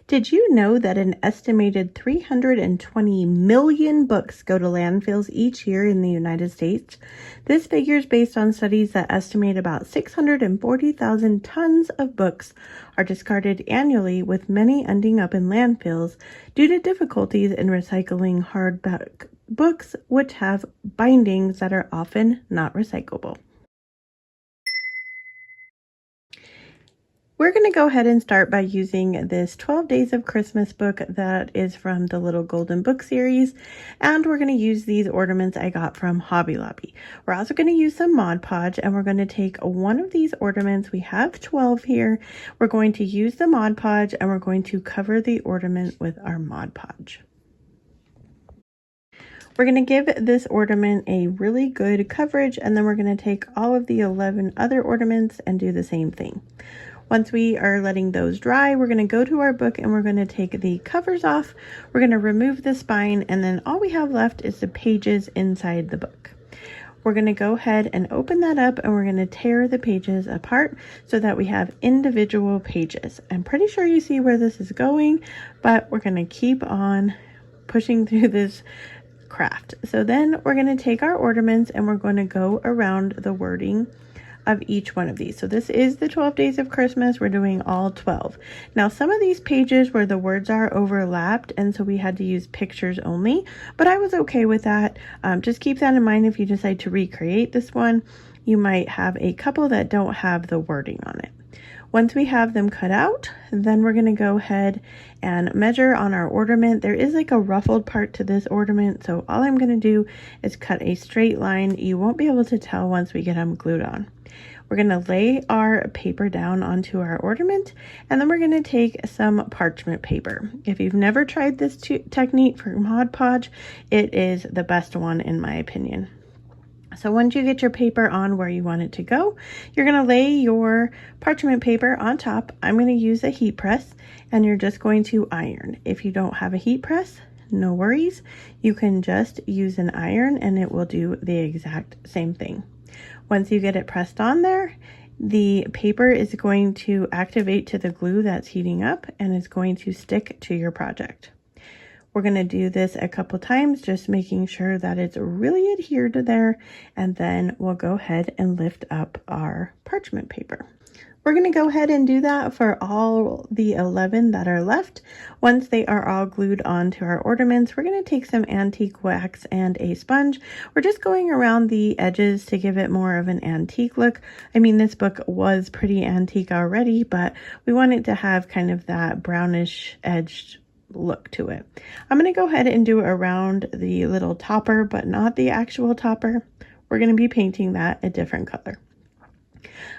Did you know that an estimated 320 million books go to landfills each year in the United States? This figure is based on studies that estimate about 640,000 tons of books are discarded annually, with many ending up in landfills due to difficulties in recycling hardback books, which have bindings that are often not recyclable. We're going to go ahead and start by using this 12 Days of Christmas book that is from the Little Golden Book series, and we're going to use these ornaments I got from Hobby Lobby. We're also going to use some Mod Podge, and we're going to take one of these ornaments. We have 12 here. We're going to use the Mod Podge, and we're going to cover the ornament with our Mod Podge. We're going to give this ornament a really good coverage, and then we're going to take all of the 11 other ornaments and do the same thing. Once we are letting those dry, we're going to go to our book and we're going to take the covers off. We're going to remove the spine, and then all we have left is the pages inside the book. We're going to go ahead and open that up, and we're going to tear the pages apart so that we have individual pages. I'm pretty sure you see where this is going, but we're going to keep on pushing through this craft. So then we're going to take our ornaments and we're going to go around the wording of each one of these. So this is the 12 Days of Christmas. We're doing all 12. Now, some of these pages where the words are overlapped, and so we had to use pictures only, but I was okay with that. Just keep that in mind if you decide to recreate this one. You might have a couple that don't have the wording on it. Once we have them cut out, then we're going to go ahead and measure on our ornament. There is like a ruffled part to this ornament, so all I'm going to do is cut a straight line. You won't be able to tell once we get them glued on. We're going to lay our paper down onto our ornament, and then we're going to take some parchment paper. If you've never tried this technique for Mod Podge, it is the best one in my opinion. So once you get your paper on where you want it to go, you're going to lay your parchment paper on top. I'm going to use a heat press, and you're just going to iron. If you don't have a heat press, no worries. You can just use an iron and it will do the exact same thing. Once you get it pressed on there, the paper is going to activate to the glue that's heating up and is going to stick to your project. We're going to do this a couple times, just making sure that it's really adhered to there, and then we'll go ahead and lift up our parchment paper. We're going to go ahead and do that for all the 11 that are left. Once they are all glued onto our ornaments, we're going to take some antique wax and a sponge. We're just going around the edges to give it more of an antique look. I mean, this book was pretty antique already, but we want it to have kind of that brownish edged look to it. I'm going to go ahead and do around the little topper, but not the actual topper. We're going to be painting that a different color.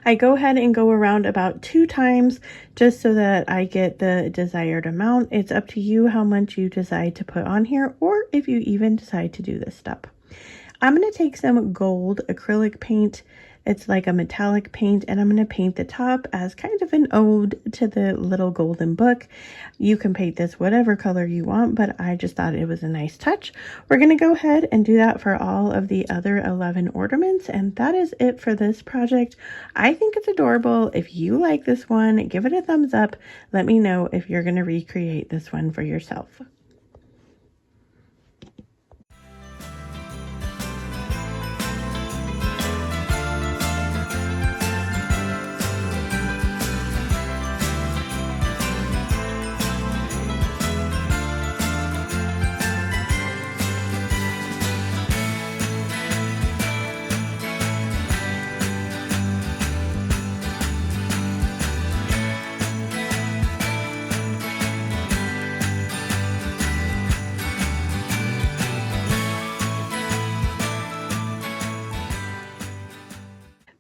I go ahead and go around about 2 times just so that I get the desired amount. It's up to you how much you decide to put on here, or if you even decide to do this step. I'm going to take some gold acrylic paint. It's like a metallic paint, and I'm going to paint the top as kind of an ode to the Little Golden Book. You can paint this whatever color you want, but I just thought it was a nice touch. We're going to go ahead and do that for all of the other 11 ornaments, and that is it for this project. I think it's adorable. If you like this one, give it a thumbs up. Let me know if you're going to recreate this one for yourself.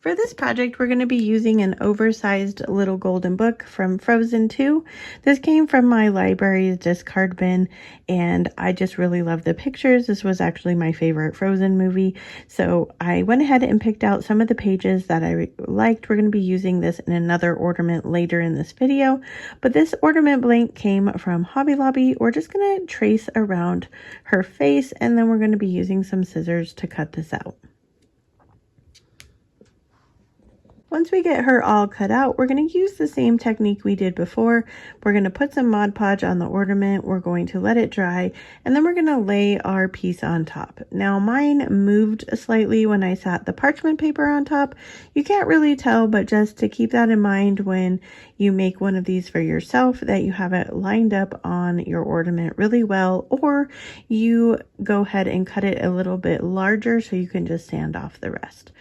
For this project, we're going to be using an oversized Little Golden Book from Frozen 2. This came from my library's discard bin, and I just really love the pictures. This was actually my favorite Frozen movie, so I went ahead and picked out some of the pages that I liked. We're going to be using this in another ornament later in this video, but this ornament blank came from Hobby Lobby. We're just going to trace around her face, and then we're going to be using some scissors to cut this out. Once we get her all cut out, we're going to use the same technique we did before. We're going to put some Mod Podge on the ornament, we're going to let it dry, and then we're going to lay our piece on top. Now mine moved slightly when I sat the parchment paper on top. You can't really tell, but just to keep that in mind when you make one of these for yourself, that you have it lined up on your ornament really well, or you go ahead and cut it a little bit larger so you can just sand off the rest.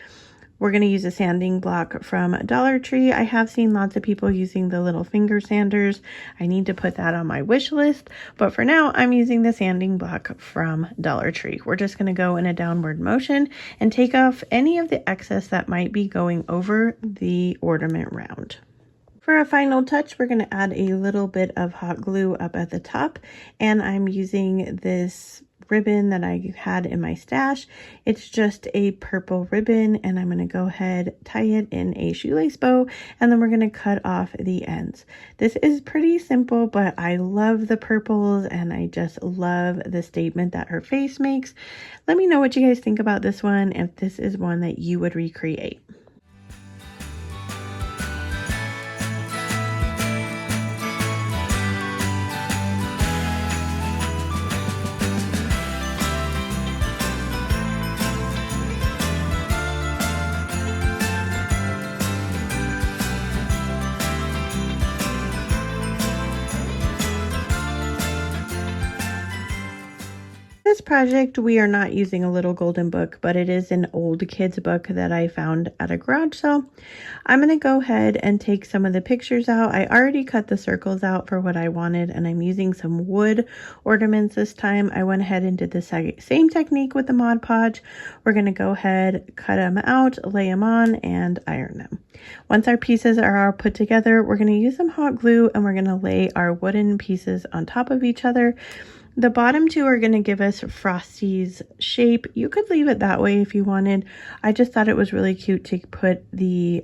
We're going to use a sanding block from Dollar Tree. I have seen lots of people using the little finger sanders. I need to put that on my wish list, but for now I'm using the sanding block from Dollar Tree. We're just going to go in a downward motion and take off any of the excess that might be going over the ornament round. For a final touch, we're going to add a little bit of hot glue up at the top, and I'm using this ribbon that I had in my stash. It's just a purple ribbon, and I'm going to go ahead, tie it in a shoelace bow, and then we're going to cut off the ends. This is pretty simple, but I love the purples and I just love the statement that her face makes. Let me know what you guys think about this one, if this is one that you would recreate. This project, we are not using a little golden book, but it is an old kids book that I found at a garage sale. I'm going to go ahead and take some of the pictures out. I already cut the circles out for what I wanted, and I'm using some wood ornaments this time. I went ahead and did the same technique with the Mod Podge. We're going to go ahead, cut them out, lay them on, and iron them. Once our pieces are all put together, we're going to use some hot glue, and we're going to lay our wooden pieces on top of each other. The bottom two are going to give us Frosty's shape. You could leave it that way if you wanted. I just thought it was really cute to put the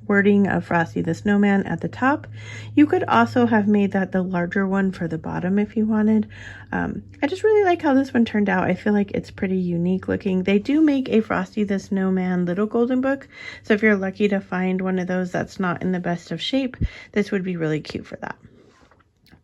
wording of Frosty the Snowman at the top. You could also have made that the larger one for the bottom if you wanted. I just really like how this one turned out. I feel like it's pretty unique looking. They do make a Frosty the Snowman little golden book, so if you're lucky to find one of those that's not in the best of shape, this would be really cute for that.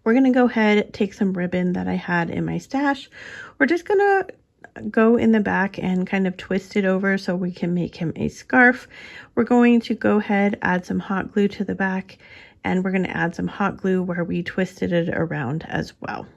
We're going to go ahead, take some ribbon that I had in my stash. We're just going to go in the back and kind of twist it over so we can make him a scarf. We're going to go ahead, add some hot glue to the back, and we're going to add some hot glue where we twisted it around as well.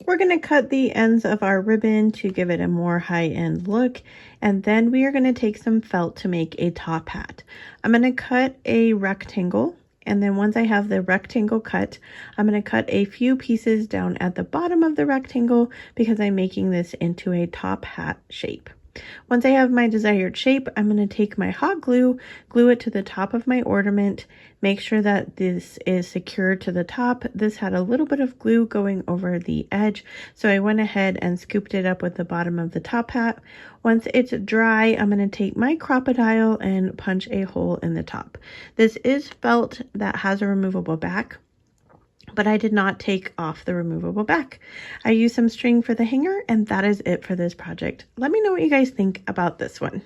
We're going to cut the ends of our ribbon to give it a more high-end look, and then we are going to take some felt to make a top hat. I'm going to cut a rectangle. And then once I have the rectangle cut, I'm going to cut a few pieces down at the bottom of the rectangle because I'm making this into a top hat shape. Once I have my desired shape, I'm going to take my hot glue, glue it to the top of my ornament, make sure that this is secured to the top. This had a little bit of glue going over the edge, so I went ahead and scooped it up with the bottom of the top hat. Once it's dry, I'm going to take my crocodile and punch a hole in the top. This is felt that has a removable back, but I did not take off the removable back. I used some string for the hanger, and that is it for this project. Let me know what you guys think about this one.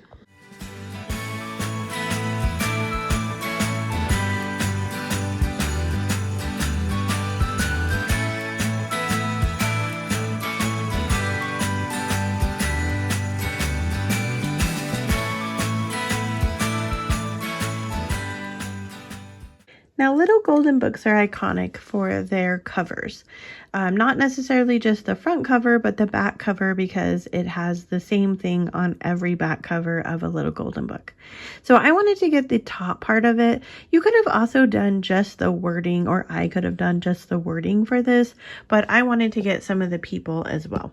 Now, little golden books are iconic for their covers. Not necessarily just the front cover, but the back cover, because it has the same thing on every back cover of a little golden book. So I wanted to get the top part of it. You could have also done just the wording, or I could have done just the wording for this, but I wanted to get some of the people as well.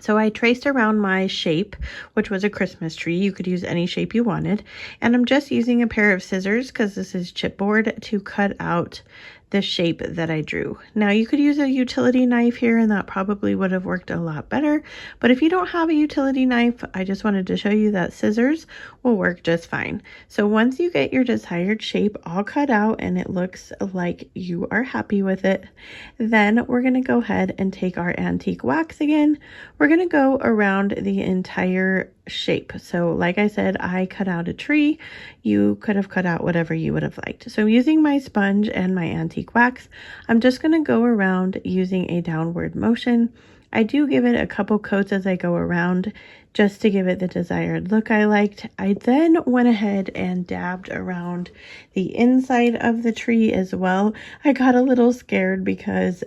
So I traced around my shape, which was a Christmas tree. You could use any shape you wanted. And I'm just using a pair of scissors, because this is chipboard, to cut out the shape that I drew. Now you could use a utility knife here, and that probably would have worked a lot better. But if you don't have a utility knife, I just wanted to show you that scissors will work just fine. So once you get your desired shape all cut out and it looks like you are happy with it, then we're going to go ahead and take our antique wax again. We're going to go around the entire shape. So like I said, I cut out a tree. You could have cut out whatever you would have liked. So using my sponge and my antique wax, I'm just going to go around using a downward motion. I do give it a couple coats as I go around just to give it the desired look I liked. I then went ahead and dabbed around the inside of the tree as well. I got a little scared because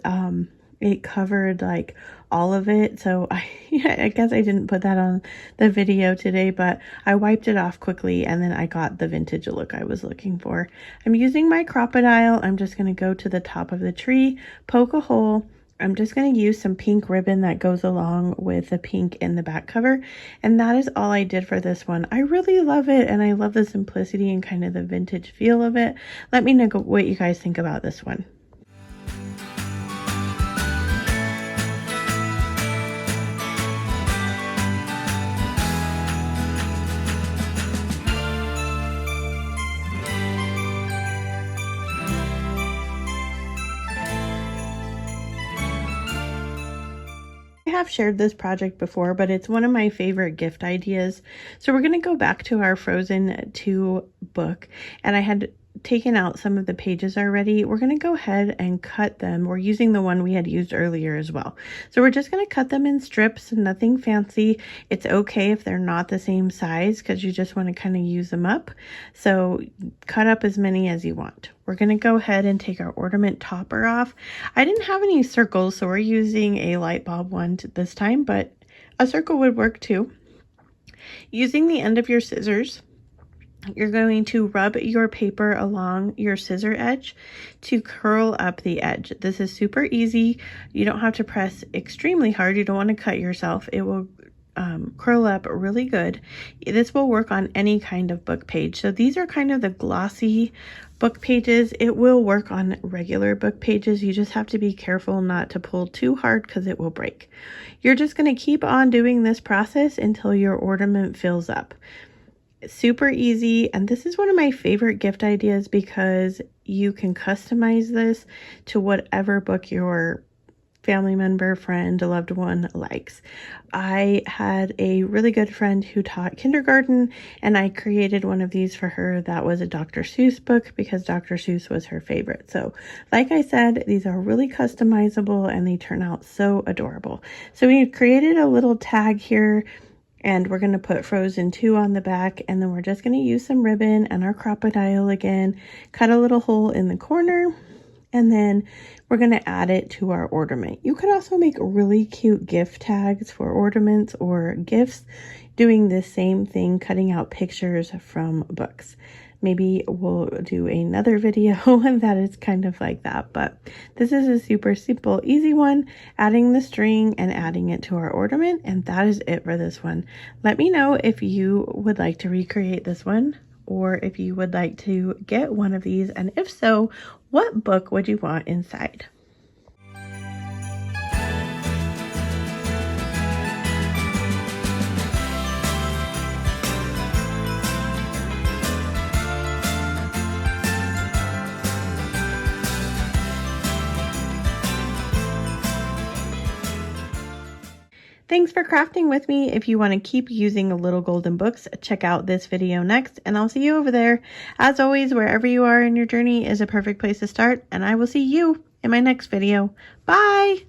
it covered like all of it, so I guess I didn't put that on the video today, but I wiped it off quickly and then I got the vintage look I was looking for. I'm using my crocodile. I'm just going to go to the top of the tree, poke a hole. I'm just going to use some pink ribbon that goes along with the pink in the back cover, and that is all I did for this one. I really love it, and I love the simplicity and kind of the vintage feel of it. Let me know what you guys think about this one. I have shared this project before, but it's one of my favorite gift ideas. So we're going to go back to our Frozen 2 book, and I had taken out some of the pages already. We're going to go ahead and cut them. We're using the one we had used earlier as well. So we're just going to cut them in strips, nothing fancy. It's okay if they're not the same size because you just want to kind of use them up. So cut up as many as you want. We're going to go ahead and take our ornament topper off. I didn't have any circles, so we're using a light bulb one this time, but a circle would work too. Using the end of your scissors, you're going to rub your paper along your scissor edge to curl up the edge. This is super easy. You don't have to press extremely hard. You don't want to cut yourself. It will curl up really good. This will work on any kind of book page. So these are kind of the glossy book pages. It will work on regular book pages. You just have to be careful not to pull too hard because it will break. You're just going to keep on doing this process until your ornament fills up. Super easy, and this is one of my favorite gift ideas because you can customize this to whatever book your family member, friend, loved one likes. I had a really good friend who taught kindergarten, and I created one of these for her that was a Dr. Seuss book because Dr. Seuss was her favorite. So like I said, these are really customizable and they turn out so adorable. So we created a little tag here, and we're going to put Frozen 2 on the back, and then we're just going to use some ribbon and our crocodile again, cut a little hole in the corner, and then we're going to add it to our ornament. You could also make really cute gift tags for ornaments or gifts doing the same thing, cutting out pictures from books. Maybe we'll do another video that is kind of like that, but this is a super simple, easy one, adding the string and adding it to our ornament, and that is it for this one. Let me know if you would like to recreate this one, or if you would like to get one of these, and if so, what book would you want inside? Thanks for crafting with me. If you want to keep using little golden books, check out this video next, and I'll see you over there. As always, wherever you are in your journey is a perfect place to start, and I will see you in my next video. Bye!